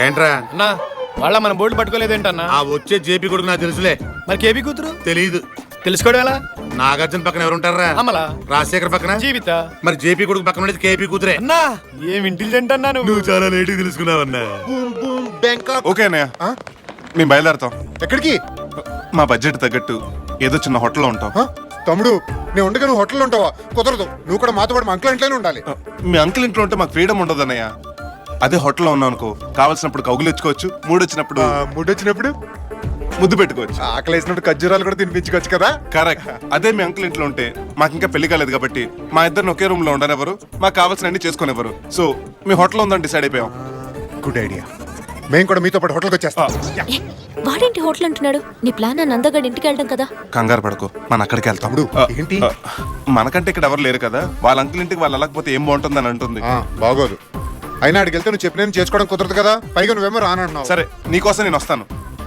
ఏంట్రా అన్నా వాళ్ళ మన బోర్డు పట్టుకోలేదేంటన్నా? ఆ వచ్చే జేపీ కొడుకు నాకు తెలుసులే. మరి కేబీ కూతురు తెలీదు. తెలుసుకోవడం ఎలా? నాగార్జున పక్కన ఎవరుంటారా? అమలా. రాజశేఖర్ పక్కన జీవిత. మరి జేపీ కొడుకు పక్కన ఉండేది కేపీ కూతురే. అన్నా ఏం ఇంటెలిజెంట్ అన్నా నువ్వు చాలా లేట్ తెలుసుకున్నావన్నా. ఓకే అన్నయ్య, మేము బయలుదేరతాం. ఎక్కడికి? మా బడ్జెట్ తగ్గట్టు ఏదో చిన్న హోటల్లో ఉంటాం. తమ్ముడు, నేను ఉండగా నువ్వు హోటల్లో ఉంటావా? కుదరదు. నువ్వు కూడా మాతో పాటు మా అంకుల్ ఇంట్లోనే ఉండాలి. మీ అంకుల్ ఇంట్లో ఉంటే మాకు ఫ్రీడమ్ ఉండదు అన్నయ్య. అదే హోటల్లో ఉన్నాం అనుకో, కావాల్సినప్పుడు కౌగులు ఇచ్చుకోవచ్చు, మూడొచ్చినప్పుడు మూడొచ్చినప్పుడు ముద్దు పెట్టుకోవచ్చు, ఆకలి వేసినప్పుడు ఖర్జూరాలు కూడా తినిపించుకోవచ్చు కదా. కరెక్ట్. అదే మీ అంకుల్ ఇంట్లో ఉంటే మాకు ఇంకా పెళ్లి కాలేదు కాబట్టి మా ఇద్దరిని ఒకే రూమ్ లో ఉండనివ్వరు, మాకు కావాల్సిన అన్ని చేసుకునేవారు. సో మీ హోటల్లో ఉందని డిసైడ్ అయిపోయాం. Good idea. మేము కూడా మీతో పాటు హోటల్కి వచ్చేస్తాం. వాడేంటి హోటల్ అంటున్నాడు? నీ ప్లాన్ ఆ నందగడ్ ఇంటికి వెళ్ళడం కదా. కంగారు పడకు, మన అక్కడికి వెళ్తాం. ఏంటి? మనకంటే ఇక్కడ ఎవరు లేరు కదా, వాళ్ళ అంకుల్ ఇంటికి వాళ్ళు వెళ్ళకపోతే ఏం బాగుంటుందని అంటుంది. బాగోదు. అయినా అడిగి వెళ్తే నువ్వు చెప్పిన చేసుకోవడం కుదరదు కదా. పైగా నువ్వేమో రానంటున్నావు. సరే, నీకోసం నేను వస్తాను,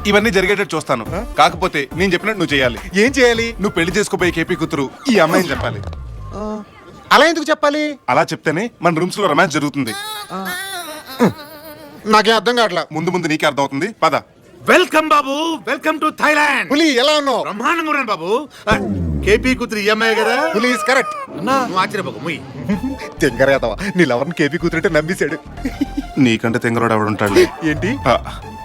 ఇవన్నీ జరిగేటట్టు చూస్తాను. కాకపోతే నేను చెప్పినట్టు నువ్వు చేయాలి. ఏం చేయాలి? నువ్వు పెళ్లి చేసుకోబోయే కేపీ కూతురు ఈ అమ్మాయిని చెప్పాలి. అలా ఎందుకు చెప్పాలి? అలా చెప్తేనే మన రూమ్స్ లో రొమాన్స్ జరుగుతుంది. నాకేం అర్థం కావట్లా. ముందు ముందు నీకే అర్థం అవుతుంది, పద. Welcome Babu, welcome to Thailand. పులి ఎలా ఉన్నావు? బ్రహ్మాండంగా ఉన్నాను బాబు. కేపీ కూతురు ఈ అమ్మాయి కదా? పులి ఈస్ కరెక్ట్. నువ్వు ఆశ్చర్యపోకు, ముయ్. తెంగరేతవా, నీ లవర్ని కేపీ కూతురంటే నమ్మేశాడు. నీకంటే తింగరోడు ఎవడు ఉంటాడు? ఏంటి?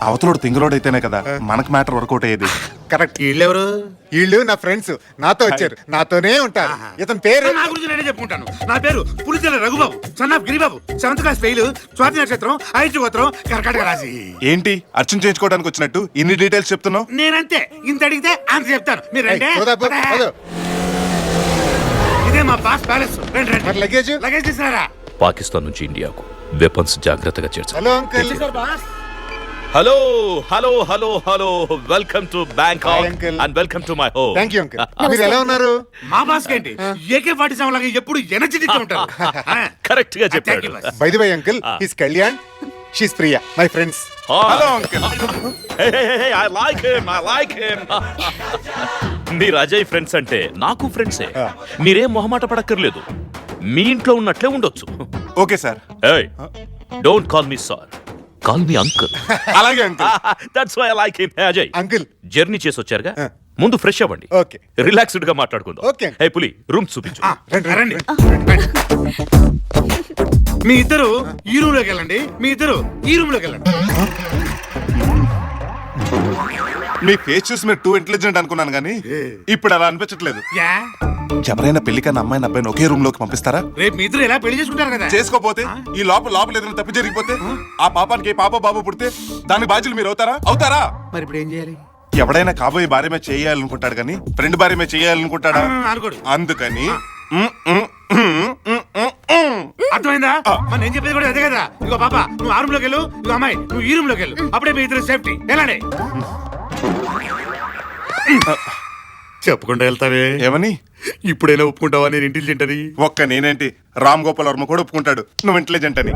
అవతలోడు తింగరోడు అయితేనే కదా మనకు మ్యాటర్ వర్కౌట్ అయ్యేది. కరెక్ట్. వీళ్ళెవరు? వీళ్ళు నా ఫ్రెండ్స్, నాతో వచ్చారు, నాతోనే ఉంటారు. ఇతని పేరు నా గురించి నేనే చెప్పుకుంటాను. నా పేరు Pulichela Raghubabu, son of Giribabu, 7th class fail, స్వాతి నక్షత్రం, ఐదు గోత్రం, కర్కాటక రాశి. ఏంటి అర్చన చేయించుకోవడానికి వచ్చినట్టు ఇన్ని డీటెయిల్స్ చెప్తున్నావు? నేనంతే, ఇంత అడిగితే అంత చెప్తాను. మీరంటే ఇదే మా బాస్ ప్యాలెస్. మరి లగేజ్ లగేజ్ తీసుకున్నారా? పాకిస్తాన్ నుంచి ఇండియాకు వెపన్స్ జాగ్రత్తగా చేర్చాలి. Hello uncle. Hello hello hello hello, welcome to Bangkok uncle. And welcome to my home. Thank you uncle. మీరు ఎలా ఉన్నారు? మా బాస్ ఏంటి AK-47 లాగా ఎప్పుడు ఎనర్జెటిక్ గా ఉంటారు. కరెక్ట్ గా చెప్పాడు. By the way uncle, he's Kalyan, she's Priya, my friends. Hello uncle. I like him. మీరు అజయ్ ఫ్రెండ్స్ అంటే నాకు ఫ్రెండ్సే. మీరేం మొహమాట పడక్కర్లేదు, మీ ఇంట్లో ఉన్నట్లే ఉండొచ్చు. Okay sir. Don't call me sir, call me uncle. అలాగే uncle. That's why I like him. Ajay uncle journey చేసి వచ్చారుగా, ముందు ఫ్రెష్ అవ్వండి, ఓకే. రిలాక్స్డ్ గా మాట్లాడుకుందాం. ఓకే. హే పులి, రూమ్ చూపించు. రండి. మీ ఇద్దరు ఈ రూమ్ లోకి వెళ్ళండి, మీ ఇద్దరు ఈ రూమ్ లోకి వెళ్ళండి. మీ ఫేస్ చూసి మీరు టూ ఇంటెలిజెంట్ అనుకున్నాను కానీ ఇప్పుడు అలా అనిపించట్లేదు. యా, ఎవరైనా పెళ్లికన్నా అమ్మాయిని అబ్బాయిని ఒకే రూమ్ లోకి పంపిస్తారా? రేపు మీ ఇద్దరు ఎలా పెళ్లి చేసుకుంటారు కదా. చేసుకోపోతే ఈ లోపల ఏదైనా తప్పు జరిగిపోతే ఆ పాపానికి ఏ పాప బాబు పుడితే దానికి బాధ్యులు మీరు అవుతారా? మరి ఇప్పుడు ఏం చేయాలి? ఎవడైనా కాబోయే భార్యమే చేయాలనుకుంటాడు కానీ ఫ్రెండ్ భార్యమే చేయాలనుకుంటాడా? అనుకోడు. అందుకని అర్థమైందా? మరి నేను చెప్పేది కూడా అదే కదా. ఇగో పాప, నువ్వు ఆ రూమ్ లోకి వెళ్ళు, ఇగో అమ్మాయి నువ్వు ఈ రూమ్ లోకి వెళ్ళు. అప్పుడే మీ ఇద్దరు సేఫ్టీ. వెళ్ళండి. చెప్పకుండా వెళ్తావే? ఏమని? ఇప్పుడైనా ఒప్పుకుంటావా నేను ఇంటెలిజెంట్ అని? ఒక్క నేనేంటి, రామ్ గోపాల్ వర్మ కూడా ఒప్పుకుంటాడు నువ్వు ఇంటెలిజెంట్ అని.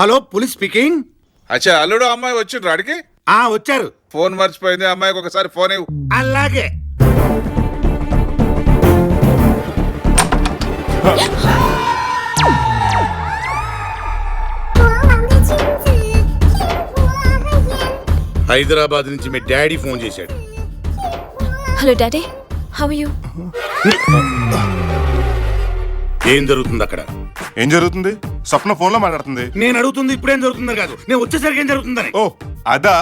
Hello, police speaking. అచ్చా, అల్లుడు అమ్మాయి వచ్చిండ్రు అడిగి వచ్చారు. ఫోన్ మర్చిపోయింది, అమ్మాయికి ఒకసారి ఫోన్ ఇవ్వు. అలాగే. హైదరాబాద్ నుంచి మీ డాడీ ఫోన్ చేశాడు. Hello daddy, how are you? ఏం జరుగుతుంది అక్కడ? ఏం జరుగుతుంది? స్వప్న ఫోన్ లో మాట్లాడుతుంది. నేను అడుగుతుంది ఇప్పుడేం జరుగుతుందని కాదు, నేను వచ్చేసరికి ఏం జరుగుతుందని. ఓ అదా,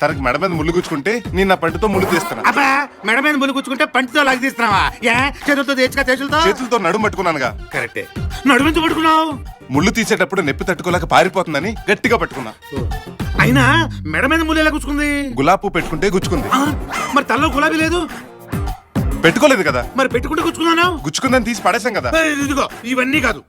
తనకి మెడ మీద ముళ్ళు గుచ్చుకుంటే నేను నా పంటితో ముళ్ళు తీస్తాను. అబ్బా, మెడ మీద ముళ్ళు గుచ్చుకుంటే పంటితో లాగి తీస్తున్నావా? చేతులతో తెచ్చుగా, చేతులతో నడుము పట్టుకున్నానుగా. కరెక్టే. నడుమించి పట్టుకున్నావు. ముళ్ళు తీసేటప్పుడు నొప్పి తట్టుకోలేక పారిపోతుందని గట్టిగా పట్టుకున్నా. అయినా మెడ మీద ముళ్ళు ఎలా గుచ్చుకుంది? గులాబీ పువ్వు పెట్టుకుంటే గుచ్చుకుంది. మరి తల్లో గులాబీ లేదు? పెట్టుకోలేదు కదా. మరి పెట్టుకుంటే గుచ్చుకున్నాను. గుచ్చుకుందని తీసి పడేసాం కదా. ఇదిగో ఇవన్నీ కాదు.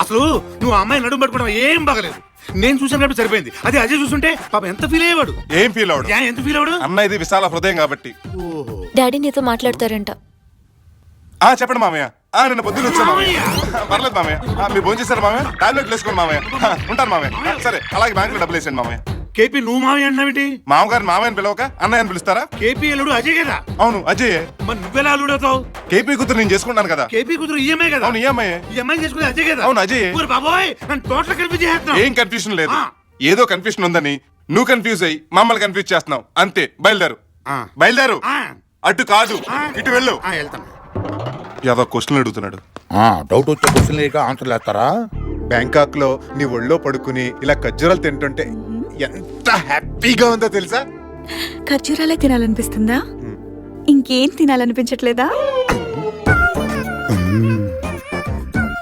అసలు నువ్వు ఆ అమ్మాయి నడుము పట్టుకోవడం ఏం బాగలేదు. నేను చూసినప్పుడు సరిపోయింది. అదే అజయ్ చూస్తుంటే పాప ఎంత ఫీల్ అయ్యేవాడు. ఏం ఫీల్ అవడు? ఎంత ఫీల్ అవడు? అన్న ఇది విశాల హృదయం కాబట్టి. డాడీ నీతో మాట్లాడతారంట. చెప్పండి మామయ్య. నిన్న పొద్దున్న వచ్చాను మామయ్య. పర్లేదు మామయ్య. మీరు భోజనం చేశారు మామయ్య? టాబ్లెట్లు వేసుకోండి మామయ్య. ఉంటాను మామయ్య. సరే, అలాగే బ్యాంకులో డబ్బులు వేసాను మామయ్య. కేపీ నువ్వు మావి అంటున్నావేంటి? మామగారు మామయ్యని పిలవక అన్నయ్యని పిలుస్తారా? కేపీ అల్లుడు అజయ్ కదా. అవును అజయ్. మరి నువ్వెలా అల్లుడు అవుతావు? కేపీ కూతురు నేను చేసుకుంటాను కదా. కేపీ కూతురు ఈఎంఐ కదా. అవును ఈఎంఐ. ఈఎంఐ చేసుకుని అజయ్ కదా. అవును అజయ్. ఊరు బాబోయ్ నన్ను టోటల్ కన్ఫ్యూజ్ చేస్తున్నావు. ఏం కన్ఫ్యూజన్ లేదు. ఆ. ఏదో కన్ఫ్యూజన్ ఉందని నువ్వు కన్ఫ్యూజ్ అయ్యి మమ్మల్ని కన్ఫ్యూజ్ చేస్తున్నావు అంతే. బయలుదేరు ఆ. బయలుదేరు. ఆ. అటు కాదు ఆ. ఇటు వెళ్ళు. వెళ్తాను. ఏదో క్వశ్చన్ అడుగుతున్నాడు. డౌట్ వచ్చే క్వశ్చన్ లేక ఆన్సర్లు వేస్తారా? బ్యాంకాక్ లో నీ ఒళ్ళో పడుకుని ఇలా ఖర్జూరాలు తింటుంటే ఎంత హ్యాపీగా ఉందో తెలుసా? ఖర్జూరాలే తినాలనిపిస్తుందా? ఇంకేం తినాలనిపించట్లేదా?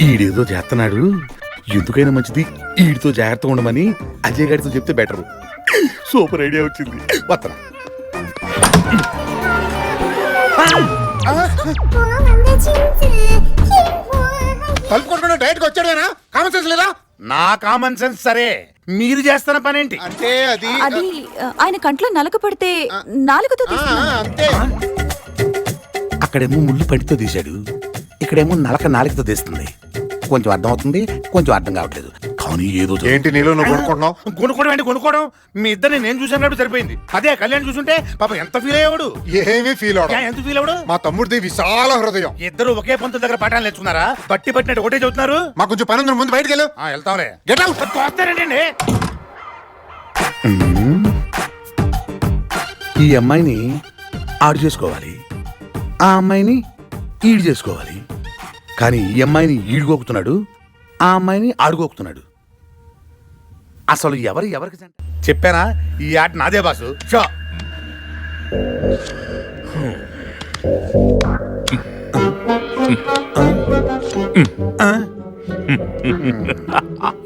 ఈడేదో చేస్తున్నాడు, ఎందుకైనా మంచిది ఈడితో జాగ్రత్తగా ఉండమని అజయ్ గారితో చెప్తే బెటర్. సూపర్ ఐడియా వచ్చింది. వత్తరా తలుపు కొట్టుకుని డైరెక్ట్ గా వచ్చాడేనా? కామన్ సెన్స్ లేదా? నా కామన్ సెన్స్ సరే, మీరు చేస్తున్న పని ఏంటి? అంటే అది అది ఆయన కంట్లో నలక పడితే నాలుగుతో ఆ, తీస్తున్నాను. అంతే. అక్కడేమో ముళ్ళు పంటితో తీశాడు, ఇక్కడేమో నాలుకతో తీస్తుంది. కొంచెం అర్థం అవుతుంది, కొంచెం అర్థం కావట్లేదు. కానీ ఏదో ఏంటి నీలో నువ్వు కొనుక్కుంటున్నావు? కొనుక్కోవడం ఏంటి కొనుక్కోవడం? మీ ఇద్దరిని నేను చూసాను కాబట్టి సరిపోయింది. అదే కళ్యాణ్ చూసుంటే పాప ఎంత ఫీల్ అయ్యేవాడు. ఏమీ ఫీల్ అవడం. ఎంత ఫీల్ అవ్వడు? మా తమ్ముడిది విశాల హృదయం. ఇద్దరు ఒకే పంతుల దగ్గర పాఠాలు నేర్చుకున్నారా? బట్టి పట్టినట్టు ఒకటే చదువుతున్నారు. మా కొంచెం పని ఉంది, ముందు బయటకు వెళ్ళు. వెళ్తాంలే. Get out. వస్తారండి. ఈ అమ్మాయిని ఆడు చేసుకోవాలి, ఆ అమ్మాయిని ఈడు చేసుకోవాలి. కానీ ఈ అమ్మాయిని ఈడుగోకుతున్నాడు, ఆ అమ్మాయిని ఆడుగోకుతున్నాడు. అసలు ఎవరికి చెప్పానా ఈ ఆట నాదే బాసు. షో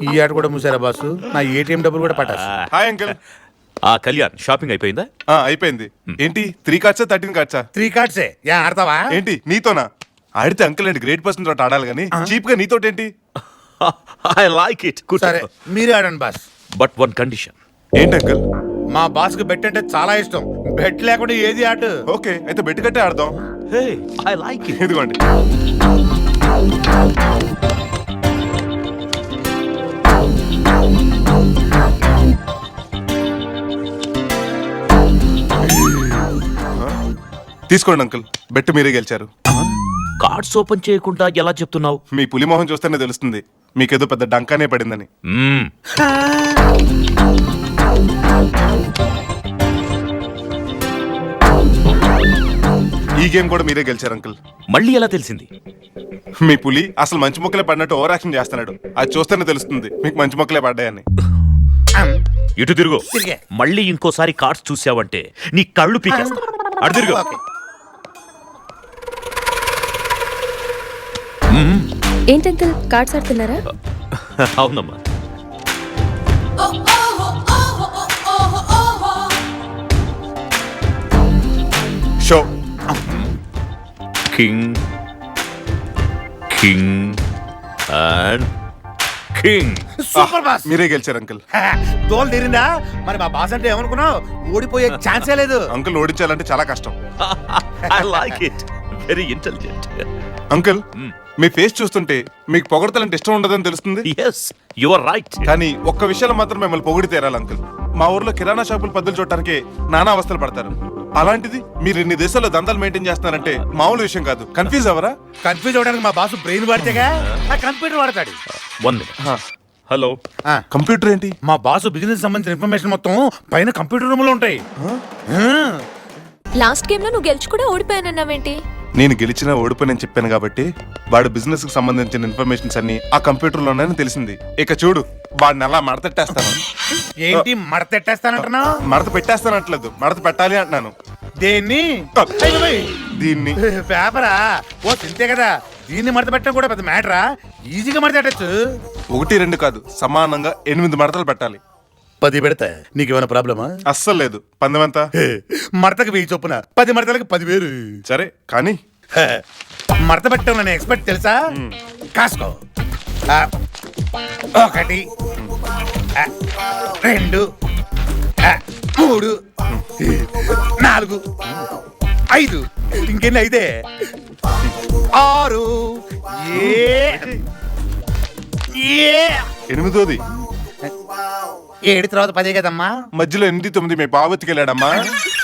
ఈ ఆట కూడా మూసారా బాసు? నా ఏటీఎం డబ్బులు కూడా పట్టారు. Hi uncle. ఆ కళ్యాణ్ షాపింగ్ అయిపోయిందా? అయిపోయింది. ఏంటి 3 కార్డ్సా 13 కార్డ్సా? 3 కార్డ్సే. ఆడతావా? ఏంటి నీతోనా? ఆడితే అంకుల్ ఏంటి గ్రేట్ పర్సన్ తోటి ఆడాలి కానీ చీప్ గా నీతోటేంటి? I like it. సరే మీరే ఆడండి బాస్. But one condition. ఏంటి అంకుల్? మా బాస్ కి బెట్ అంటే చాలా ఇష్టం. బెట్ లేకుండా ఏది ఆట. ఓకే అయితే బెట్టు కట్టే ఆడదాం. Hey I like it. ఇదిగోండి. తీసుకోండి అంకుల్, బెట్టు మీరే గెలిచారు. కార్డ్స్ ఓపెన్ చేయకుండా ఎలా చెప్తున్నావు? మీ పులి మొహం చూస్తేనే తెలుస్తుంది మీకేదో పెద్ద డంకానే పడిందని. ఈ గేమ్ కూడా మీరే గెలిచారు అంకుల్. మళ్ళీ ఎలా తెలిసింది? మీ పులి అసలు మంచి మొక్కలే పడినట్టు ఓవర్ యాక్షన్ చేస్తున్నాడు. అది చూస్తేనే తెలుస్తుంది మీకు మంచి మొక్కలే పడ్డాయని. ఇటు తిరుగు. తిరిగే. మళ్ళీ ఇంకోసారి కార్డ్స్ చూసావంటే నీ కళ్ళు పీకేస్తా. అటు తిరుగు. ఏంటి అంకుల్ కార్డ్స్ ఆడుతున్నారా? అవునమ్మా. Show king king and king. Super boss. మీరే గెలిచారు అంకుల్. దోలు తీరిందా? మరి మా బాస్ అంటే ఏమనుకున్నావు? ఓడిపోయే ఛాన్సే లేదు. అంకుల్ ఓడించాలంటే చాలా కష్టం. I like it. Very intelligent. Uncle మీ ఫేస్ చూస్తుంటే మీకు పొగడతలంటే ఇష్టం ఉండదని తెలుస్తుంది. Yes you are right. కానీ ఒక్క విషయంలో మాత్రం మిమ్మల్ని పొగిడి తీరాలి అంకుల్. మా ఊర్లో కిరాణా షాపులు పద్ధతులు చూడటానికి నానా అవస్థలు పడతారు. అలాంటిది మీరు ఇన్ని దేశాల్లో దందాలు మెయింటైన్ చేస్తున్నారంటే మామూలు విషయం కాదు. కన్ఫ్యూజ్ అవరా? కన్ఫ్యూజ్ అవడానికి మా బాసు బ్రెయిన్ వాడితేగా ఆ కంప్యూటర్ వాడతాడు. 1 minute. హలో. కంప్యూటర్ ఏంటి? మా బాసు బిజినెస్ సంబంధించిన ఇన్ఫర్మేషన్ మొత్తం పైన కంప్యూటర్ రూమ్ లో ఉంటాయి. లాస్ట్ గేమ్ లో నువ్వు గెలిచి కూడా ఓడిపోయానన్నావేంటి? నేను గెలిచినా ఓడిపోయినని చెప్పాను కాబట్టి వాడు బిజినెస్ కి సంబంధించిన ఇన్ఫర్మేషన్స్ అన్ని ఆ కంప్యూటర్ లోనే తెలిసింది. ఇక చూడు వాడిని అలా మడతెట్టేస్తాను. ఏంటి మడతెట్టేస్తానంటున్నావు? మడత పెట్టేస్తానట్లేదు, మడత పెట్టాలి అంటున్నాను. దేన్ని? దీన్ని. పేపరా? ఓ తింతే కదా. దీన్ని మడత పెట్టడం కూడా పెద్ద మ్యాటరా? ఈజీగా మడత పెట్టచ్చు. 1, 2 కాదు సమానంగా 8 మడతలు పెట్టాలి. 10 పెడతా. నీకేమైనా ప్రాబ్లమా? అస్సలు లేదు. పందెం ఎంత? మడతకు 1000 చొప్పున 10 మడతలకు 10,000. సరే కానీ మడత పెట్టడం నేను ఎక్స్పర్ట్ తెలుసా? కాసుకో. 1 2 3 4 5 ఇంకెన్ని అయితే 6 8ది 7 తర్వాత 10 కదమ్మా. మధ్యలో 8, 9 మీ బావ ఎత్తుకెళ్ళాడమ్మా.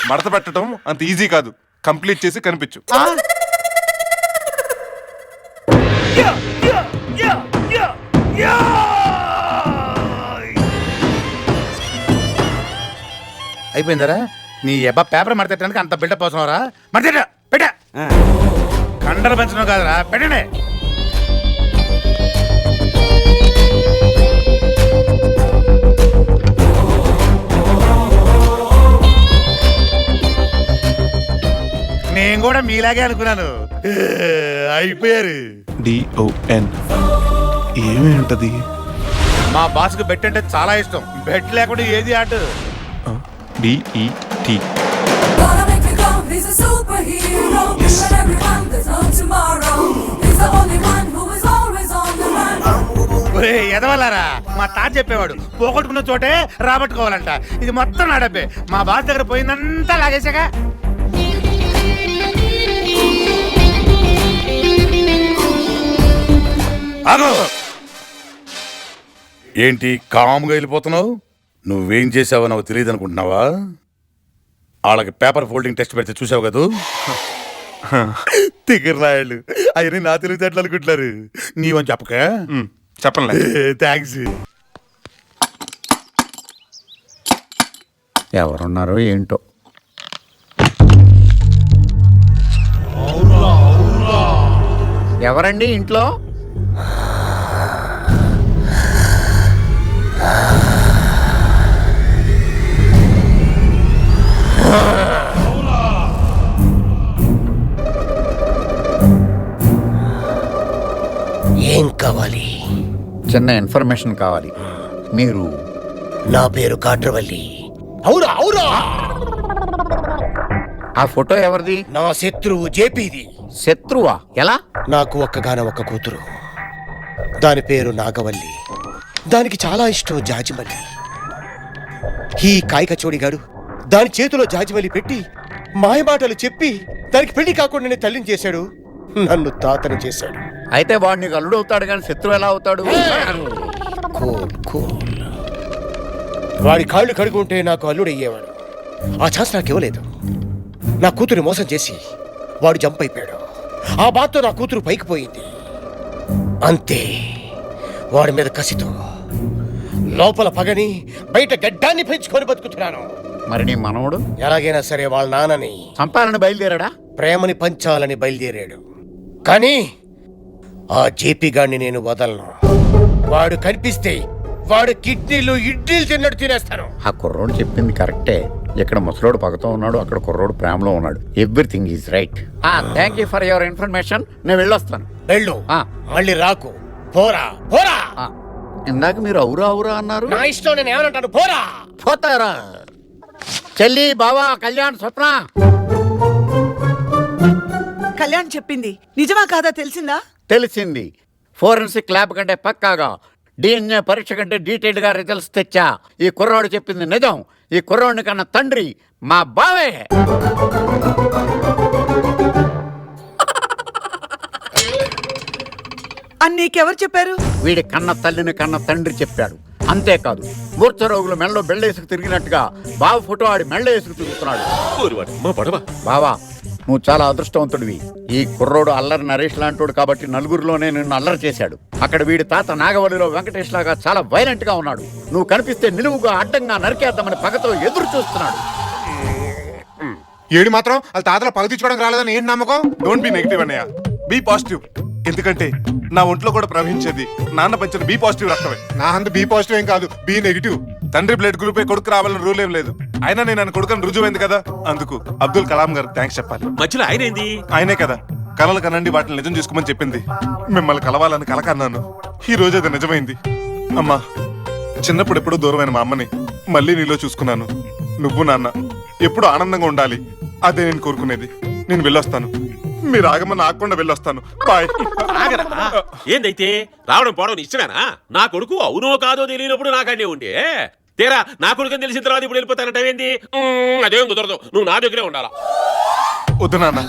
మడత పెట్టడం అంత ఈజీ కాదు. కంప్లీట్ చేసి కనిపించు. అయిపోయిందరా? నీ అబ్బా పేపర్ మడతెట్టడానికి అంత బిల్డప్ అవసరం రా? మడతెట్ట పెట్ట. కండలు పెంచడం కాదురా, పెట్టండి. నేను కూడా మీలాగే అనుకున్నాను. అయిపోయారు. DON ఏమి ఉంటది? మా బాస్కి బెట్ అంటే చాలా ఇష్టం. బెట్ లేకుండా ఏది ఆట. DET Gonna make me go, he's a superhero. Yes. But everyone, there's no tomorrow. He's the only one who is always on the run. ఒరే ఎదవలారా, మా తాత చెప్పేవాడు పోగొట్టుకున్న చోటే రాబట్టుకోవాలంట. ఇది మొత్తం నా డబ్బే. మా బాస్ దగ్గర పోయిందంతా లాగేశాక. ఆగు. ఏంటి కామ్గా వెళ్ళిపోతున్నావు? నువ్వేం చేసావో నాకు తెలియదు అనుకుంటున్నావా? వాళ్ళకి పేపర్ ఫోల్డింగ్ టెస్ట్ పెడితే చూసావు కదూ? తిగర్రాయళ్ళు అవన్నీ నా తెలివితేటలు అనుకుంటున్నారు. నీవని చెప్పక. చెప్పలే. థ్యాంక్స్. ఎవరున్నారో ఏంటో. ఎవరండి ఇంట్లో? ఏం కావాలి? చిన్న ఇన్ఫర్మేషన్ కావాలి. మీరు? నా పేరు కాట్రవల్లి. అవురా అవురా. ఆ ఫోటో ఎవరిది? నా శత్రువు జేపీది. శత్రువా? ఎలా? నాకు ఒక్కగానొక్క కూతురు. దాని పేరు నాగవల్లి. దానికి చాలా ఇష్టం జాజిమల్లి. ఈ కాయకచోడిగాడు దాని చేతిలో జాజిమల్లి పెట్టి మాయమాటలు చెప్పి దానికి పెళ్లి కాకుండానే తల్లిని చేశాడు. నన్ను తాతని చేశాడు. అయితే వాడు నీకు అల్లుడు అవుతాడు కానీ శత్రువు ఎలా అవుతాడు? Cool cool. వాడి కాళ్ళు కడుగుంటే నాకు అల్లుడు అయ్యేవాడు. ఆ ఛాన్స్ నాకు ఇవ్వలేదు. నా కూతురు మోసం చేసి వాడు జంప్ అయిపోయాడు. ఆ బాధతో నా కూతురు పైకి పోయింది. అంతే. వాడి మీద కసితో లోపల పగని బయట గడ్డాన్ని పెంచుకొని బతుకుతున్నాను. మరి నీ మనవడు? ఎలాగైనా సరే వాళ్ళ నాన్నని చంపాలని బయలుదేరాడా? ప్రేమని పంచాలని బయలుదేరాడు. కానీ ఆ జేపీ గాడిని నేను వదలను. వాడు కనిపిస్తే వాడు కిడ్నీలు ఇడ్లీలు తిన్నట్టు తినేస్తాను. ఆ కుర్రోడు చెప్పింది కరెక్టే. ఇక్కడ ముసలోడు పగతో ఉన్నాడు, అక్కడ కుర్రోడు ప్రేమలో ఉన్నాడు. Everything is right. Thank you for your information. నేను వెళ్ళొస్తాను. వెళ్ళు. మళ్ళీ రాకు. పోరా పోరా. ఇందాక మీరు అవురా అవురా అన్నారు. నా ఇష్టం, నేను ఏమనంటాను. పోరా. పోతారా? చెల్లి, బావా, కళ్యాణ్, స్వప్న. కళ్యాణ్ చెప్పింది నిజమా కాదా తెలిసిందా? తెలిసింది. ఫోరెన్సిక్ ల్యాబ్ కంటే పక్కాగా DNA పరీక్ష కంటే డీటెయిల్డ్ గా రిజల్ట్స్ తెచ్చా. ఈ కుర్రాడు చెప్పింది నిజం. ఈ కుర్రాడిని కన్నా తండ్రి మా బావే. అని నీకెవరు చెప్పారు? వీడి కన్న తల్లిని కన్న తండ్రి చెప్పాడు. అంతేకాదు, మూర్ఛ రోగులు మెళ్ళలో బెళ్ళేసుకు తిరిగినట్టుగా బావ ఫోటో ఆడి మెళ్ళ వేసుకు తిరుగుతున్నాడు. బావా, నువ్వు చాలా అదృష్టవంతుడివి. ఈ కుర్రోడు అల్లరి నరేష్ లాంటోడు కాబట్టి నలుగురిలోనే నిన్ను అల్లరి చేశాడు. అక్కడ వీడి తాత నాగవల్లిలో వెంకటేష్ లాగా చాలా వైలెంట్ గా ఉన్నాడు. నువ్వు కనిపిస్తే నిలువుగా అడ్డంగా నరికేద్దామని పగతో ఎదురు చూస్తున్నాడు. ఏడు మాత్రం వాళ్ళ తాతలో పగ తీసుకోవడానికి రాలేదని ఏంటి నమ్మకం? డోంట్ బి నెగిటివ్ అన్నయ్య. Be positive. ఎందుకంటే నా ఒంట్లో కూడా ప్రవహించేది నాన్న పంచిన బీ పాజిటివ్ రక్తమే. నా అంత బి పాజిటివ్ ఏం కాదు, బి నెగిటివ్. తండ్రి బ్లడ్ గ్రూపే కొడుకు రావాలని రూల్ ఏం లేదు. అయినా నేను నన్ను కొడుకుని రుజువైంది కదా. అందుకు అబ్దుల్ కలాం గారు థ్యాంక్స్ చెప్పాలి. మధ్యలో ఆయన ఏంది? ఆయనే కదా కలలు కనండి వాటిని నిజం చేసుకోమని చెప్పింది. మిమ్మల్ని కలవాలని కలకన్నాను. ఈ రోజు అది నిజమైంది. అమ్మా, చిన్నప్పుడు ఎప్పుడూ దూరమైన మా అమ్మని మళ్ళీ నీలో చూసుకున్నాను. నువ్వు నాన్న ఎప్పుడు ఆనందంగా ఉండాలి, అదే నేను కోరుకునేది. నేను వెళ్ళొస్తాను. మీరు ఆగమని ఆగకుండా వెళ్ళొస్తాను. బాయ్. ఏందైతే రావడం పోవడం ఇష్టమేనా? నా కొడుకు అవునో కాదో తెలియనప్పుడు నాకంటే ఉండే తీరా నా కొడుకు తెలిసిన తర్వాత ఇప్పుడు వెళ్ళిపోతానంటే అదేం కుదరదు. నువ్వు నా దగ్గరే ఉండాలా. వద్దు నాన్న,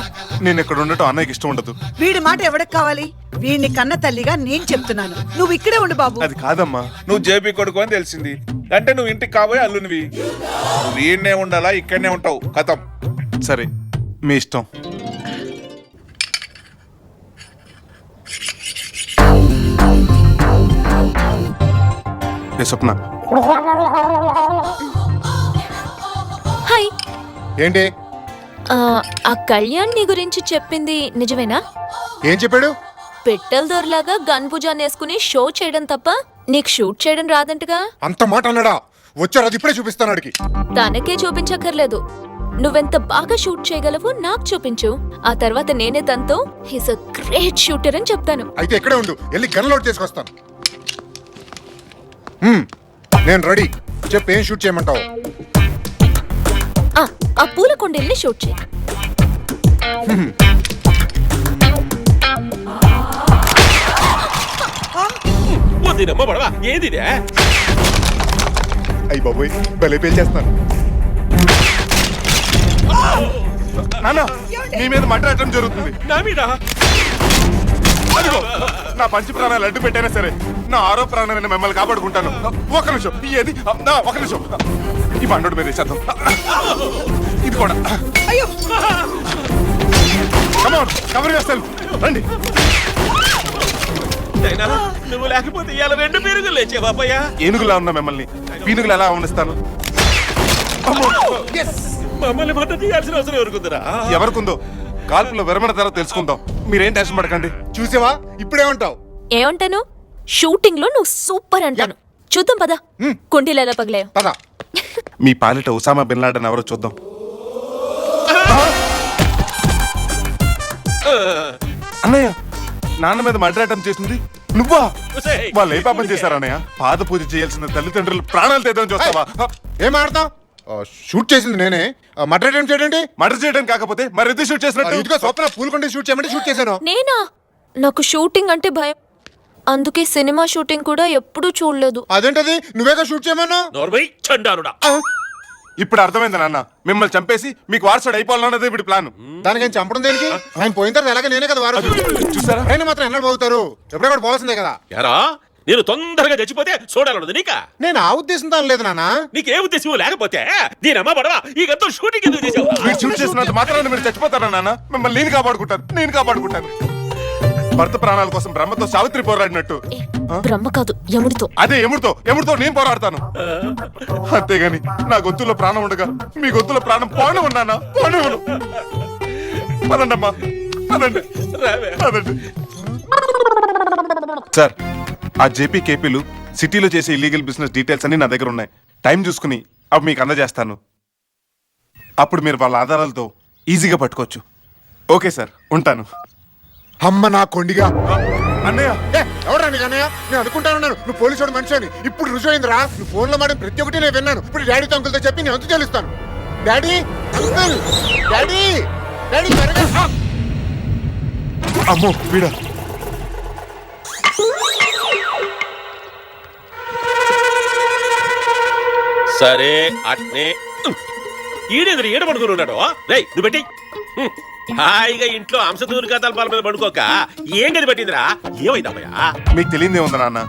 నేను ఇక్కడ ఉండటం అన్నయ్యకి ఇష్టం ఉండదు. వీడి మాట ఎవరికి కావాలి? వీడిని కన్న తల్లిగా నేను చెప్తున్నాను. నువ్వు ఇక్కడే ఉండు బాబు. అది కాదమ్మా. నువ్వు జేపీ కొడుకు అని తెలిసింది. అంటే నువ్వు ఇంటికి కాబోయే అల్లునివి. నువ్వు ఈయన్నే ఉండాలా ఇక్కడనే ఉంటావు కథం. సరే మీ ఇష్టం. ఏ స్వప్న, హాయ్. ఏంటి ఆ కళ్యాణ్ నీ గురించి చెప్పింది నిజమేనా? ఏం చెప్పాడు? పెట్టెల దొరలాగా గన్ భుజాన్ని వేసుకుని షో చేయడం తప్ప నీకు షూట్ చేయడం రాదంటగా? అంత మాట అన్నాడా? వచ్చారు, అది ఇప్పుడే చూపిస్తాను అడిగి. తనకే చూపించక్కర్లేదు. నువ్వెంత బాగా షూట్ చేయగలవో నాకు చూపించు. ఆ తర్వాత నేనే తనతో హీస్ అ గ్రేట్ షూటర్ అని చెప్తాను. అయితే ఎక్కడే ఉండు, వెళ్ళి గన్ లోడ్ చేసుకొస్తాను. నేను రెడీ. చెప్పు, ఏం షూట్ చేయమంటావు? ఆ పూల కొండల్ని షూట్ చేయి. వద్దినమ్మ పడవా, ఏది ఇదే? అయ్యి బాబోయ్, భలే పేల్చేస్తాను. నాన్న మీ మీద మాట్లాడటం జరుగుతుంది. నా మీద అదిగో, నా పంచి ప్రాణాలు అడ్డు పెట్టైనా సరే నా ఆరో ప్రాణాలను మిమ్మల్ని కాపాడుకుంటాను. ఒక నిమిషం, ఏది ఒక నిమిషం. ఈ బండోడు మీద వేసేద్దాం. ఇది కూడా కవర్ చేస్తాను, రండి. అయినా నువ్వు లేకపోతే ఇవాళ 2 పీరుగులు లేచే బాపయ్య. ఏనుగులా ఉన్న మిమ్మల్ని పీనుగులు ఎలా అవనిస్తాను? మమ్మల్ని మట్ట తీయాల్సిన అవసరం ఎవరుకుందిరా? ఎవరికుందో కాల్పులో విరమణ తర్వాత తెలుసుకుందాం. మీరేం టెన్షన్ పడకండి. చూసావా, ఇప్పుడేమంటావు? ఏమంటాను? షూటింగ్ లో నువ్వు సూపర్ అంటాను. చూద్దాం పద. కుండీలు ఎలా పగలాయో పద. మీ పాలిట ఉసామా బిన్ లాడెన్ ఎవరో చూద్దాం. అన్నయ్య, నాన్న మీద మర్డర్ చేసింది నువ్వా? వాళ్ళు ఏ పాపం చేశారు అన్నయ్య? పాద పూజ చేయాల్సిన తల్లిదండ్రులు ప్రాణాలు తెద్దామని చూస్తావా? ఏం ఆడతావు? షూట్ చేసింది నేనే. Murder attempt చేయడండి. మర్డర్ చేయడం కాకపోతే మరి ఎందుకు షూట్ చేసినట్టు? ఇదిగో స్వప్న పూలకొండ షూట్ చేయమంటే షూట్ చేశాను. నేనా? నాకు షూటింగ్ అంటే భయం. అందుకే సినిమా షూటింగ్ కూడా ఎప్పుడూ చూడలేదు. అదేంటది, నువ్వేగా షూట్ చేయమన్నా? నోర్మై చండాలుడా. ఇప్పుడు అర్థమైంది నాన్న, మిమ్మల్ని చంపేసి మీకు వారసుడు అయిపోవాలన్నది ఇప్పుడు ప్లాన్. దానికి ఆయన చంపడం దేనికి? ఆయన పోయిన తర్వాత ఎలాగ నేనే కదా వారసు. చూసారా? ఆయన మాత్రం ఎన్నడూ పోతారు, ఎప్పుడెక్కడ పోవాల్సిందే కదా. ఎరా నేను తొందరగా చచ్చిపోతే చూడాలన్నది నీకా? నేను ఆ ఉద్దేశంతో అనలేదు నాన్న. నీకే ఉద్దేశం లేకపోతే దీనమ్మ పడవా ఈ గంతో షూటింగ్ ఎందుకు చేసావు? మీరు షూట్ చేసినంత మాత్రాన్ని మీరు చచ్చిపోతారా నాన్న? మిమ్మల్ని నేను కాపాడుకుంటాను. భర్త ప్రాణాల కోసం బ్రహ్మతో సావిత్రి పోరాడినట్టు బ్రహ్మ కాదు, యముడితో. అదే ఎముడితో నేను పోరాడతాను. అంతేగాని నా గొంతులో ప్రాణం ఉండగా మీ గొంతులో ప్రాణం పోనవున్నానా? పోనవును. పదండమ్మా, పదండి. పదండి. సార్, ఆ జేపీ కేపీలు సిటీలో చేసే ఇల్లీగల్ బిజినెస్ డీటెయిల్స్ అన్ని నా దగ్గర ఉన్నాయి. టైం చూసుకుని అవి మీకు అందజేస్తాను. అప్పుడు మీరు వాళ్ళ ఆధారాలతో ఈజీగా పట్టుకోవచ్చు. ఓకే సార్, ఉంటాను. అమ్మ నా కొండిగా. అన్నయ్య, ఎవరా నీకు అన్నయ్య? నేను అనుకుంటాను నువ్వు పోలీసు మనిషి అని. ఇప్పుడు రుజువు అయిందిరా. నువ్వు ఫోన్లో మాట ప్రతి ఒక్కటి నేను విన్నాను. ఇప్పుడు డాడీతో అంకుల్తో చెప్పి నేను అంతు తెలుస్తాను. డాడీ, అంకుల్, డాడీ, డాడీ త్వరగా. అమ్మో వీడా. సరే అట్నే ఈడెదురు ఈడ పడుకుని ఉన్నాడు. రేయ్ నువ్వు పెట్టి హాయిగా ఇంట్లో అంశదూరి కథల పాల మీద పడుకోక ఏం గది పెట్టిందిరా? ఏమైందమ్మయ్యా? మీకు తెలియదే ఉంది నాన్న,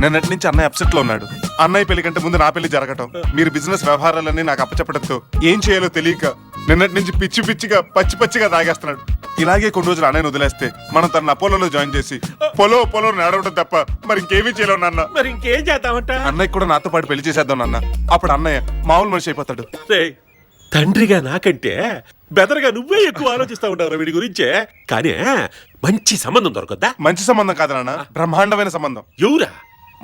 నిన్నటి నుంచి అన్నయ్య అప్సెట్ లో ఉన్నాడు. అన్నయ్య పెళ్లి కంటే ముందు నా పెళ్లి జరగటం, మీరు బిజినెస్ వ్యవహారాలన్నీ నాకు అప్పచెప్పడంతో ఏం చేయాలో తెలియక నిన్నటి నుంచి పిచ్చిగా పచ్చిగా తాగేస్తున్నాడు. ఇలాగే కొన్ని రోజులు అన్నయ్యను వదిలేస్తే మనం తన అపోలోలో జాయిన్ చేసి పొలో నడవడం తప్ప మరి ఇంకేమీ చేయలేవు నాన్న. మరి ఇంకేం చేద్దామంట? అన్నయ్య కూడా నాతో పాటు పెళ్లి చేసేద్దాం నాన్న. అప్పుడు అన్నయ్య మామూలు మనిషి అయిపోతాడు. తండ్రిగా నాకంటే బెదరగా నువ్వే ఎక్కువ ఆలోచిస్తా ఉంటావు వీడి గురించే. కానీ మంచి సంబంధం దొరకద్దా? మంచి సంబంధం కాదు నాన్న, బ్రహ్మాండమైన సంబంధం. ఎవరా?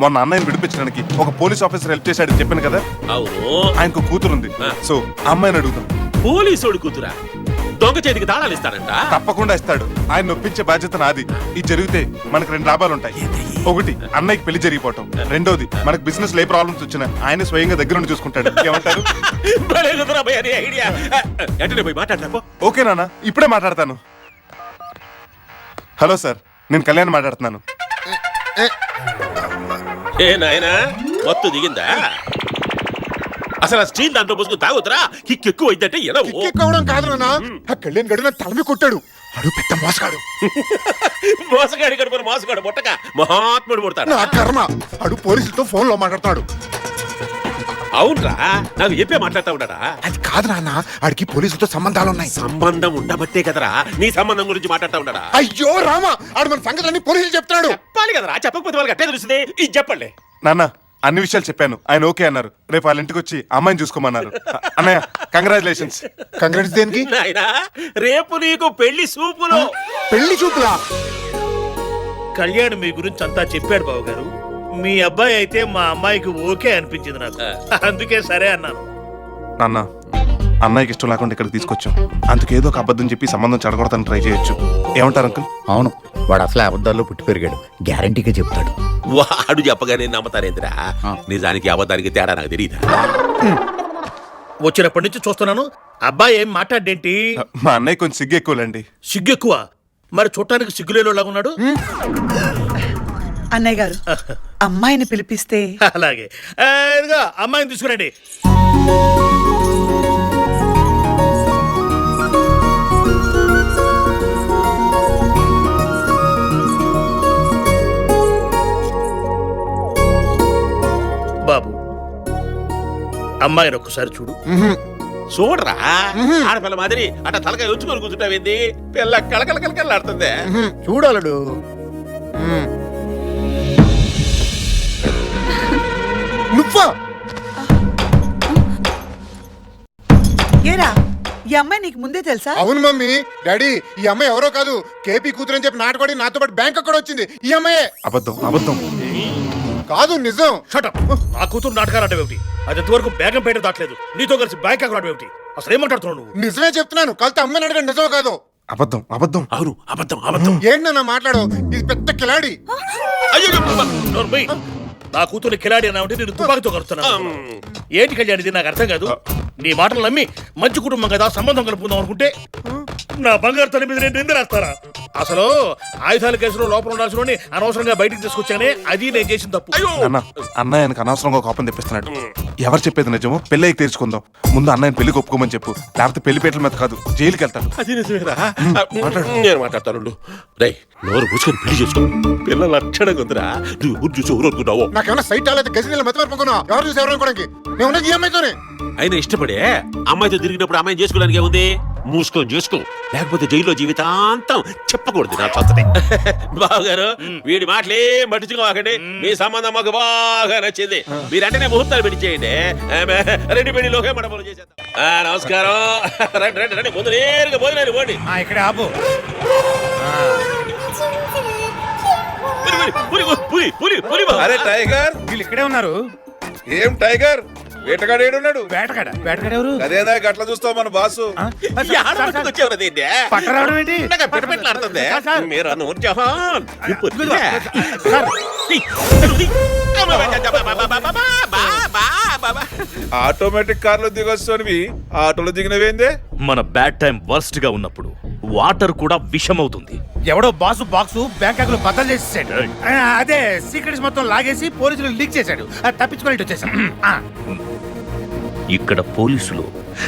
మొన్న అన్నయ్యని విడిపించడానికి ఒక పోలీస్ ఆఫీసర్ హెల్ప్ చేశాడని చెప్పాను కదా. అవును, ఆయనకు కూతురుంది. సో అమ్మాయిని అడుగుతాం. పోలీసోడు కూతురా? దొంగ చేతికి తాళాలు ఇస్తారంట. తప్పకుండా ఇస్తాడు. ఆయన ఒప్పించే బాధ్యత నాది. ఇది జరిగితే మనకు 2 లాభాలు ఉంటాయి. ఒకటి, అన్నయ్యకి పెళ్లి జరిగిపోవటం. రెండోది, మనకు బిజినెస్ ఏ ప్రాబ్లమ్స్ వచ్చినా ఆయన స్వయంగా దగ్గర నుండి చూసుకుంటాడు. ఏమంటారు? పోయి మాట్లాడతాపో. ఓకే నాన్న, ఇప్పుడే మాట్లాడతాను. హలో సార్, నేను కళ్యాణ్ మాట్లాడుతున్నాను. ఏ నాయనా, మత్తు దిగిందా? అసలు ఆ స్టీల్ దాంట్లో పోసుకుని తాగుతురా? కిక్ ఎక్కువ అయిందంటే ఎలా? ఎక్కవడం కాదు నాన్న, ఆ కళ్యాణ్ గడు నా తలమి కొట్టాడు. అడు పెద్ద మోసగాడు. మోసగాడి కడుపున మోసగాడు పుట్టక మహాత్ముడు పుడతాడు. నా కర్మ. అడు పోలీసులతో ఫోన్ లో మాట్లాడతాడు. అవునరా, నాకు చెప్పే మాట్లాడుతా ఉండరా. అది కాదు నాన్న, ఆడికి పోలీసులతో సంబంధాలు ఉన్నాయి. సంబంధం ఉండబట్టే కదరా నీ సంబంధం గురించి మాట్లాడుతా ఉండరా. అయ్యో రామా, ఆడు మన సంగతులన్నీ పోలీసులు చెప్తున్నాడు. చెప్పాలి కదరా, చెప్పకపోతే వాళ్ళకి అట్టే తెలుస్తుంది. ఇది చెప్పండి. నాన్న అన్ని విషయాలు చెప్పాను, ఆయన ఓకే అన్నారు. రేపు వాళ్ళ ఇంటికి వచ్చి అమ్మాయిని చూసుకోమన్నారు. అన్నయ్య కంగ్రాచులేషన్స్. కంగ్రాట్స్ దేనికి? నాయనా, రేపు నీకు పెళ్లి సూపులు. పెళ్లి చూపులా? కళ్యాణ్ మీ గురించి అంతా చెప్పాడు బాబు గారు. మీ అబ్బాయి అయితే మా అమ్మాయికి ఓకే అనిపించింది నాకు, అందుకే సరే అన్నాను. నాన్న అన్నయ్యకి ఇష్టం లేకుండా ఇక్కడికి తీసుకొచ్చాం, అందుకేదో ఒక అబద్ధం చెప్పి సంబంధం చెడగొడతాను ట్రై చేయొచ్చు. ఏమంటారు అంకుల్? అవును, వాడు అసలు అబద్ధాల్లో పుట్టి పెరిగాడు, గ్యారంటీగా చెప్తాడు. వాడు చెప్పగానే నమ్మతారేంద్రా, నిజానికి అబద్ధానికి తేడా నాకు తెలియదా. వచ్చినప్పటి నుంచి చూస్తున్నాను, అబ్బాయి ఏం మాట్లాడేంటి? మా అన్నయ్య కొంచెం సిగ్గు ఎక్కువలేండి. సిగ్గు ఎక్కువ? మరి చూడటానికి సిగ్గులేలాగా ఉన్నాడు. అన్నయ్య గారు, అమ్మాయిని పిలిపిస్తే. అలాగే, ఇదిగో అమ్మాయిని తీసుకురండి. బాబు, అమ్మాయిని ఒక్కసారి చూడు. చూడరా, ఆడపిల్ల మాదిరి అట్లా తలకాయ ఉంచుకొని కూర్చుంటావేంది? పిల్ల కళకళ కళకళలాడుతుంది. చూడాలడు. నువ్వా? ఏరా, ఈ అమ్మాయి నీకు ముందే తెలుసా? అవును మమ్మీ, డాడీ, ఈ అమ్మాయి ఎవరో కాదు, కేపీ కూతురు అని చెప్పి నాటపడి నాతో పాటు బ్యాంక్ అక్కడ వచ్చింది. ఈ అమ్మాయే. అబద్ధం అబద్ధం కాదు, నిజం. షటప్. నా కూతురు నాటకాలు ఆడడం ఏమిటి? అది ఇంతవరకు బేగం పేట దాటలేదు, నీతో కలిసి బ్యాంక్ అక్కడ ఏమిటి? అసలు ఏం మాట్లాడుతున్నావు నువ్వు? నిజమే చెప్తున్నాను, కలితే అమ్మాయిని అడగండి, నిజమో కాదు. అబద్ధం అబద్ధం. అవును, అబద్ధం అబద్ధం. ఏంటన్నా మాట్లాడు, ఇది పెద్ద కిలాడి. నా కూతురు కిలాడి అన్నా ఉంటే నేను తుపాకితో కలుస్తున్నాను. ఏంటి కళ్యాణ్ ఇది? నాకు అర్థం కాదు. నీ మాటలు నమ్మి మంచి కుటుంబం కదా సంబంధం కలుపుకుందాం అనుకుంటే నా బంగారు తల్లి మీద నేను నిందలేస్తారా? అసలు ఆయుధాల కేసులో లోపల ఉండాల్సిన అనవసరంగా బయటికి తీసుకొచ్చానే, అది నేను చేసిన తప్పు. అన్న అన్నయ్య ఆయనకు అనవసరంగా కోపం తెప్పిస్తున్నాడు. ఎవరు చెప్పేది నిజమో పెళ్ళి తీర్చుకుందాం. ముందు అన్నయ్యని పెళ్లికి ఒప్పుకోమని చెప్పు, లేకపోతే పెళ్లిపేటల మీద కాదు జైలుకి వెళ్తాడు. అది నిజమేరా? నేను మాట్లాడతాను. రై, నోరు మూసుకొని పెళ్లి చేసుకో. పిల్ల లక్షణంగా ఉందిరా. నువ్వు ఊరు చూసి ఊరు అనుకున్నావు. నాకేమన్నా సైట్ అలా గజనీల మత మరపుకున్నా? ఎవరు చూసి ఎవరు అనుకోవడానికి? నేను ఉన్నది ఈ అమ్మాయితోనే. ఆయన ఇష్టపడే అమ్మాయితో తిరిగినప్పుడు అమ్మాయిని చేసుకోవడానికి ఏముంది? మూసుకొని చేసుకో, లేకపోతే జైల్లో జీవితాంతం చెప్పకూడదు నా చొత్తనే. బావగారు, వీడి మాటలేం పట్టించుకోకండి. మీ సంబంధం మాకు బాగా నచ్చింది. మీరంటేనే ముహూర్తాలు పెట్టించేయండి. రెండు పెళ్లిలోకే మడపలు చేసేద్దాం. నమస్కారం. రండి రండి రండి, ముందు నేరుగా భోజనాలు పోండి. ఇక్కడ ఆపు. అరే టైగర్, వీళ్ళు ఇక్కడే ఉన్నారు. ఏం టైగర్, వేటగాడు ఏడున్నాడు? వేటగాడ వేటగాడు ఎవరు? అదేనా గట్ల చూస్తావు మన బాసు. పట్టరావడం ఏంటి? పెట్టలాడుతుంది. మీరు నూర్జహాన్ ఆటోమేటిక్ కార్లో దిగొస్తానివి, ఆటోలో దిగినవేందే? మన బ్యాడ్ టైం వర్స్ట్ గా ఉన్నప్పుడు వాటర్ కూడా విషమవుతుంది. ఎవడో బాసు బాక్స్ బ్యాంకాక్ లో బద్దలు చేసేసాడు. అదే సీక్రెట్స్ మొత్తం లాగేసి పోలీసులు లీక్ చేశాడు. తప్పించుకొని వచ్చేసాడు. ఇక్కడ పోలీసులు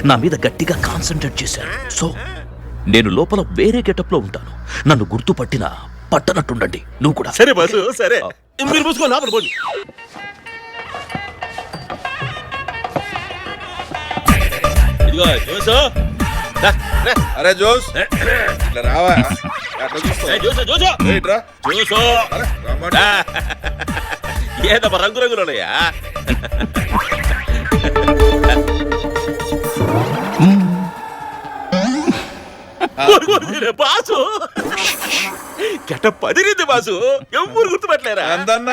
నా మీద గట్టిగా కాన్సన్ట్రేట్ చేశారు. సో నేను లోపల వేరే గెటప్ లో ఉంటాను. నన్ను గుర్తుపట్టినా పట్టనట్టుండండి. నువ్వు కూడా. సరే బాసు, సరే. మీరు మూసుకో, లోపల పోండి. ఇదిగో జోసు. అరే జోస్, ఇట్లా రావా? అట్లా చూస్తావా? జోసు జోసు ఏంట్రా? జోసు. అరే, రమ్మంటే. ఏదమ్మా రంగురంగులున్నాయా? బాసు గెటప్ పదిరింది బాసు. ఎవరు గుర్తుపట్టలేరా? అందన్న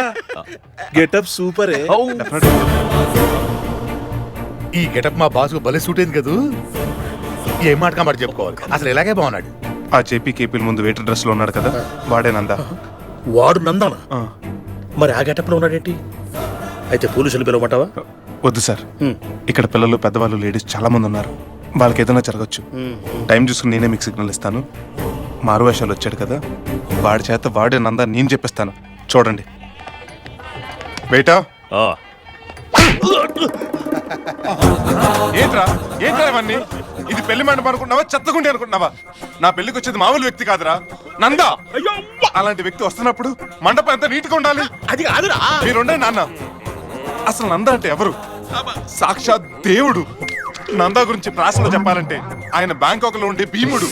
గెటప్ సూపరే. ఈ గెటప్ మా బాసు భలే సూట్ అయింది కదూ. ఏం మాట మాట చెప్పుకోవాలి, అసలు ఇలాగే బాగున్నాడు. ఆ జేపీ కేపీల ముందు వెయిటర్ డ్రెస్ లో ఉన్నాడు కదా, వాడే నందా. వాడు నందానా? మరి ఆ గెటప్ లో ఉన్నాడేంటి? అయితే పోలీసులు పిలవమంటావా? వద్దు సార్, ఇక్కడ పిల్లలు పెద్దవాళ్ళు లేడీస్ చాలా మంది ఉన్నారు. వాళ్ళకి ఏదైనా జరగచ్చు. టైం చూసుకుని నేనే మీకు సిగ్నల్ ఇస్తాను. మారు వేషాలు వచ్చాడు కదా, వాడి చేత వాడే నందా నేను చెప్పిస్తాను. చూడండి. బయటా ఏంట్రా ఏంట్రా ఇవన్నీ? ఇది పెళ్లి మండపం అనుకుంటున్నావా, చెత్తగుండి అనుకుంటున్నావా? నా పెళ్లికి వచ్చేది మామూలు వ్యక్తి కాదురా, నందా. అలాంటి వ్యక్తి వస్తున్నప్పుడు మండపం ఎంత నీట్గా ఉండాలి. అది కాదురా. మీరుండే నాన్న, అసలు నందా అంటే ఎవరు? సాక్షాత్ దేవుడు. నందా గురించి ప్రాసలో చెప్పాలంటే ఆయన బ్యాంకాక్ లో ఉండే భీముడు,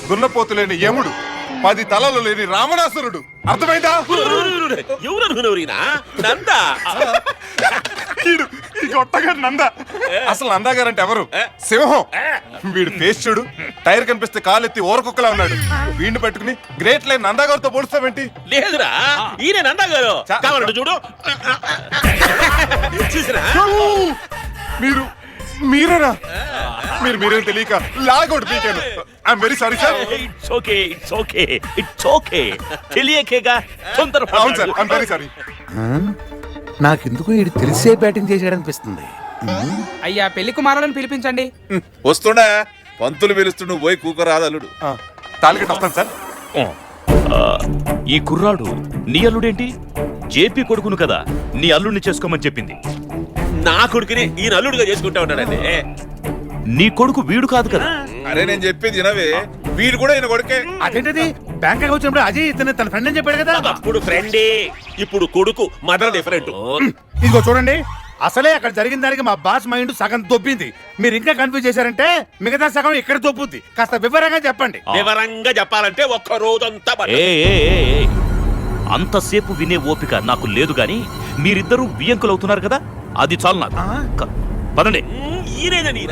దున్నపోతు లేని యముడు, 10 తలలు లేని రావణాసురుడు. అర్థమైందా? ఎవరు అనుకున్నవరీనా నందా? ఈ కొత్తగా నందా. అసలు నందా గారు అంటే ఎవరు? సింహం. వీడు ఫేస్ చూడు, టైర్ కనిపిస్తే కాలెత్తి ఓరకొక్కలా ఉన్నాడు. వీడిని పట్టుకుని గ్రేట్ లైన్ నందా గారితో పోలుస్తావేంటి? లేదురా, ఈయన నందా గారు. కావాలంటే చూడు. చూసినా? మీరేనా? మీరేం తెలియక లాగౌట్ పీకాను. I'm very sorry sir. It's okay, it's okay, it's okay. తెలియకేగా తొందర. అవును సార్, ఐఎమ్ వెరీ సారీ. నాకెందుకు వీడు తెలిసే బ్యాటింగ్ చేశాడనిపిస్తుంది. అయ్యా పెళ్లి కుమారులను పిలిపించండి. వస్తుండా పంతులు పిలుస్తూ నువ్వు పోయి కూకరాదు అల్లుడు. తాలిగట్టు వస్తాను సార్. ఈ కుర్రాడు నీ అల్లుడేంటి? జేపీ కొడుకును కదా నీ అల్లుడిని చేసుకోమని చెప్పింది. నా కొడుకుని ఈయన అల్లుడుగా చేసుకుంటా ఉన్నాడండి. నీ కొడుకు వీడు కాదు కదా. అరే నేను చెప్పేది వినవే, వీడు కూడా ఈయన కొడుకే. అదేంటది బ్యాంకాక్ వచ్చినప్పుడు అజయ్ ఇతను తన ఫ్రెండ్ అని చెప్పాడు కదా. అప్పుడు ఫ్రెండే, ఇప్పుడు కొడుకు. Mother different. ఇదిగో చూడండి, అసలే అక్కడ జరిగిన దానికి మా బాస్ మైండ్ సగం దొబ్బింది. మీరు ఇంకా కన్ఫ్యూజ్ చేశారంటే మిగతా సగం ఇక్కడ దొబ్బుద్ది. కాస్త వివరంగా చెప్పండి. వివరంగా చెప్పాలంటే ఒక్క రోజంతా అంతసేపు వినే ఓపిక నాకు లేదు గాని మీరిద్దరూ వియంకులవుతున్నారు కదా, అది చాలు నాకు. పదండి. ఈయనేనా నీ